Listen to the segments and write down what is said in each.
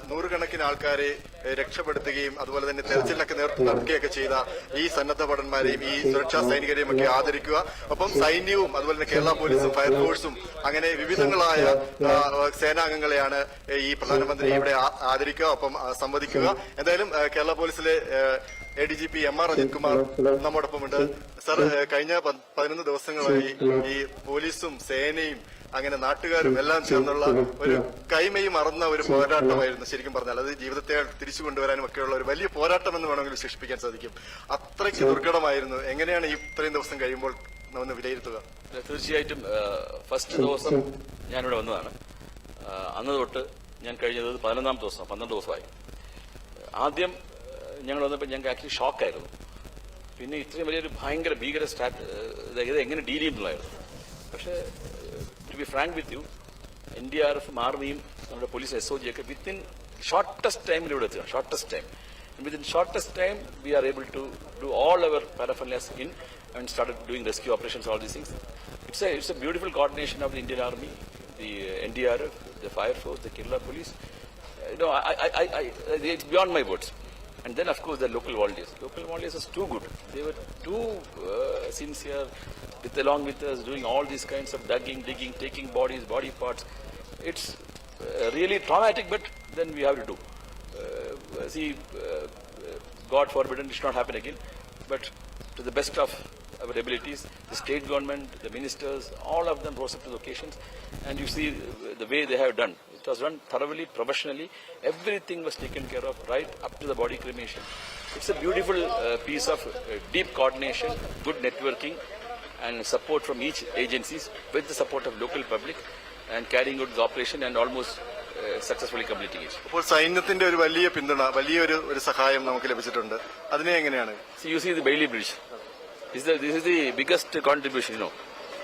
നൂറുകണക്കിന് ആൾക്കാരെ രക്ഷപ്പെടുത്തുകയും അതുപോലെ തന്നെ തെരച്ചിലിനൊക്കെ നേതൃത്വം നൽകുകയൊക്കെ ചെയ്ത ഈ സന്നദ്ധ ഭടന്മാരെയും ഈ സുരക്ഷാ സൈനികരെയും ഒക്കെ ആദരിക്കുക. ഒപ്പം സൈന്യവും അതുപോലെ തന്നെ കേരള പോലീസും ഫയർഫോഴ്സും അങ്ങനെ വിവിധങ്ങളായ സേനാംഗങ്ങളെയാണ് ഈ പ്രധാനമന്ത്രി ഇവിടെ ആദരിക്കുക, ഒപ്പം സംവദിക്കുക. എന്തായാലും കേരള പോലീസിലെ ADGP MR അജിത് കുമാർ നമ്മോടൊപ്പമുണ്ട്. സർ, കഴിഞ്ഞ 11 ദിവസങ്ങളായി ഈ പോലീസും സേനയും അങ്ങനെ നാട്ടുകാരും എല്ലാം ചേർന്നുള്ള ഒരു കൈമയും മറന്ന ഒരു പോരാട്ടമായിരുന്നു ശരിക്കും പറഞ്ഞാൽ. അത് ജീവിതത്തെ തിരിച്ചു കൊണ്ടുവരാനും ഒക്കെയുള്ള ഒരു വലിയ പോരാട്ടം എന്ന് വേണമെങ്കിൽ വിശേഷിപ്പിക്കാൻ സാധിക്കും. അത്രയ്ക്ക് ദുർഘടമായിരുന്നു. എങ്ങനെയാണ് ഈ ഇത്രയും ദിവസം കഴിയുമ്പോൾ ഒന്ന് വിലയിരുത്തുക? തീർച്ചയായിട്ടും ഫസ്റ്റ് ദിവസം ഞാനിവിടെ വന്നതാണ്. അന്ന് തൊട്ട് ഞാൻ കഴിഞ്ഞത് 11-ാം ദിവസം, 12 ദിവസമായി. ആദ്യം ഞങ്ങൾ വന്നപ്പോൾ ഞങ്ങൾക്ക് ആക്ച്വലി ഷോക്കായിരുന്നു. പിന്നെ ഇത്രയും വലിയൊരു ഭയങ്കര ഭീകര ഇത് എങ്ങനെ ഡീൽ ചെയ്യുന്നുള്ളായിരുന്നു. പക്ഷേ to be frank with you, NDRF-ഉം ആർമിയും നമ്മുടെ പോലീസ് SOG ഒക്കെ വിത്തിൻ ഷോർട്ടസ്റ്റ് ടൈമിൽ ഇവിടെ എത്തുക. Shortest time. Within shortest time, we are able to do all our paraphernalias in and started doing rescue operations, all these things. It's a beautiful coordination of the Indian Army, the NDRF, the Fire Force, the Kerala Police. It's beyond my words. And then, of course, the local volunteers. Local volunteers is too good. They were too sincere, along with us, doing all these kinds of digging, taking bodies, body parts. It's really traumatic, but then we have to do. God forbid it should not happen again. But to the best of our abilities, the state government, the ministers, all of them rose up to the occasions. And you see the way they have done. It was done thoroughly, professionally. Everything was taken care of, right up to the body cremation. It's a beautiful piece of deep coordination, good networking, and support from each agencies with the support of local public and carrying out the operation and almost successfully completing it. അപ്പോൾ സൈന്യത്തിന്റെ ഒരു വലിയ പിന്തുണ, വലിയൊരു സഹായം നമുക്ക് ലഭിച്ചിട്ടുണ്ട്. അതിനെ എങ്ങനെയാണ്? See, you see the Bailey Bridge. This is the biggest contribution, you know.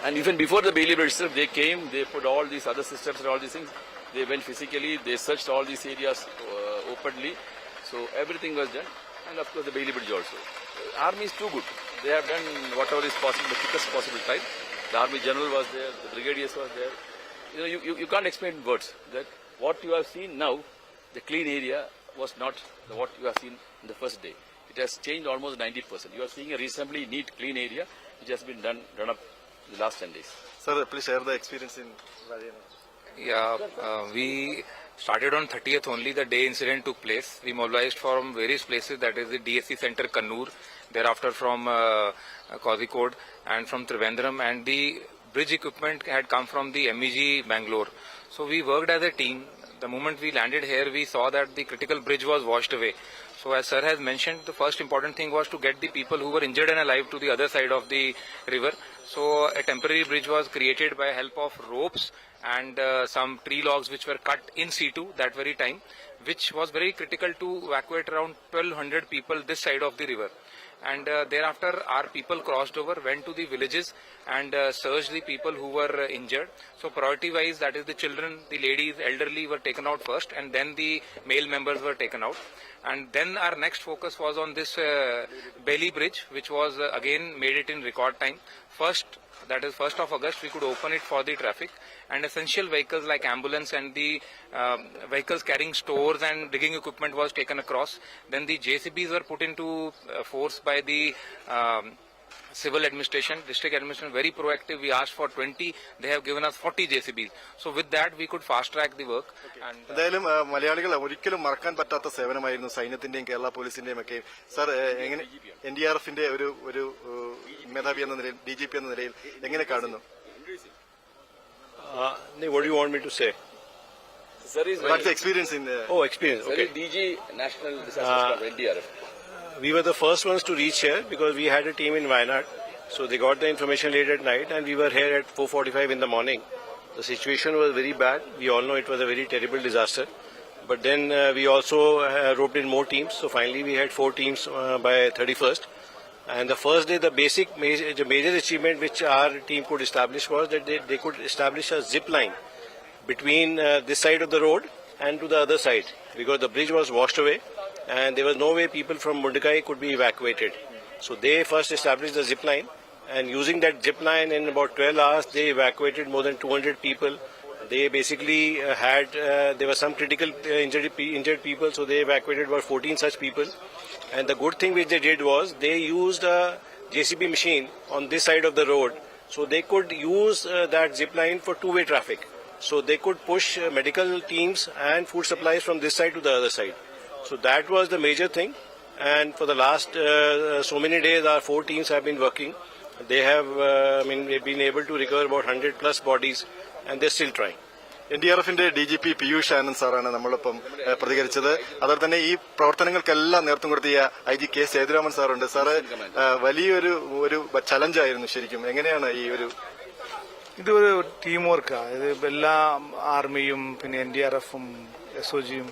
And even before the Bailey Bridge itself, they came, they put all these other systems and all these things. They went physically, they searched all these areas openly. So everything was done. And of course the Bailey Bridge also. Army is too good. They have done whatever is possible, the quickest possible time. The Army General was there, the Brigadiers was there. You know, you can't explain in words that what you have seen now, the clean area, was not what you have seen in the first day. It has changed almost 90%. You are seeing a reasonably neat, clean area which has been done up the last 10 days. Sir, please share the experience in Rajana. Yeah, we started on 30th only, the day incident took place. We mobilized from various places, that is the DSC Center, Kannur, thereafter from Kozhikode and from Trivandrum, and the bridge equipment had come from the MEG Bangalore. So we worked as a team. The moment we landed here, we saw that the critical bridge was washed away. So as sir has mentioned, the first important thing was to get the people who were injured and alive to the other side of the river. So a temporary bridge was created by help of ropes and some tree logs which were cut in situ that very time, which was very critical to evacuate around 1,200 people this side of the river. And thereafter our people crossed over, went to the villages and searched the people who were injured. So priority wise, that is the children, the ladies, elderly were taken out first, and then the male members were taken out. And then our next focus was on this Bailey Bridge, which was again made it in record time. That is 1st of August, we could open it for the traffic, and essential vehicles like ambulance and the vehicles carrying stores and digging equipment was taken across. Then the JCBs were put into force by the civil administration, district administration, very proactive. We asked for 20, they have given us 40 JCBs. So with that we could fast track the work. എന്തായാലും മലയാളികൾ ഒരിക്കലും മറക്കാൻ പറ്റാത്ത സേവനമായിരുന്നു സൈന്യത്തിന്റെയും കേരള പോലീസിന്റെയും ഒക്കെ. Sir, എങ്ങനെ NDRF-ന്റെ ഒരു മേധാവി എന്ന നിലയിൽ, DGP എന്ന നിലയിൽ എങ്ങനെ കാണുന്നു? What do you want me to say? Sir, What's the experience in experience. Sir, Okay. DG National Disaster Club, NDRF. We were the first ones to reach here because we had a team in Wayanad. So they got the information late at night and we were here at 4:45 in the morning. The situation was very bad. We all know it was a very terrible disaster. But then we also roped in more teams. So finally we had 4 teams by 31st. And the first day, the major achievement which our team could establish was that they could establish a zip line between this side of the road and to the other side, because the bridge was washed away and there was no way people from Mundikai could be evacuated. So they first established the zip line, and using that zip line in about 12 hours they evacuated more than 200 people They basically there were some critical injured people, so they evacuated about 14 such people. And the good thing which they did was they used a JCB machine on this side of the road, so they could use that zip line for two-way traffic. So they could push medical teams and food supplies from this side to the other side. So that was the major thing. And for the last so many days, our 4 teams have been working. They have, they've been able to recover about 100 plus bodies, and they're still trying. NDRFന്റെ DGP Piyush Anand സാറാണ് നമ്മളിപ്പം പ്രതികരിച്ചത്. അതുപോലെ തന്നെ ഈ പ്രവർത്തനങ്ങൾക്കെല്ലാം നേതൃത്വം കൊടുത്തിയ IG K Sethuraman സാറുണ്ട്. Sir വലിയൊരു ചലഞ്ചായിരുന്നു ശരിക്കും. എങ്ങനെയാണ് ഈ ഒരു ഇതൊരു ടീം വർക്കാണ്. ഇത് എല്ലാ ആർമിയും പിന്നെ NDRFും SOGയും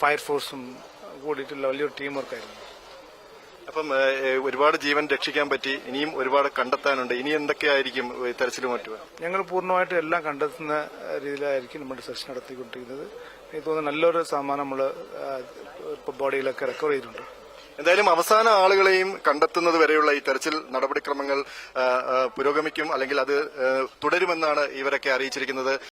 ഫയർഫോഴ്സും കൂടിയിട്ടുള്ള വലിയൊരു ടീം വർക്കായിരുന്നു. അപ്പം ഒരുപാട് ജീവൻ രക്ഷിക്കാൻ പറ്റി. ഇനിയും ഒരുപാട് കണ്ടെത്താനുണ്ട്. ഇനി എന്തൊക്കെയായിരിക്കും തെരച്ചിലും മറ്റും? ഞങ്ങൾ പൂർണ്ണമായിട്ടും എല്ലാം കണ്ടെത്തുന്ന രീതിയിലായിരിക്കും നമ്മുടെ സെർച്ച് നടത്തിക്കൊണ്ടിരിക്കുന്നത്. എനിക്ക് തോന്നുന്നു നല്ലൊരു ശതമാനം നമ്മൾ ബോഡിയിലൊക്കെ റിക്കവർ ചെയ്തിട്ടുണ്ട്. എന്തായാലും അവസാന ആളുകളെയും കണ്ടെത്തുന്നത് വരെയുള്ള ഈ തെരച്ചിൽ നടപടിക്രമങ്ങൾ പുരോഗമിക്കും, അല്ലെങ്കിൽ അത് തുടരുമെന്നാണ് ഇവരൊക്കെ അറിയിച്ചിരിക്കുന്നത്.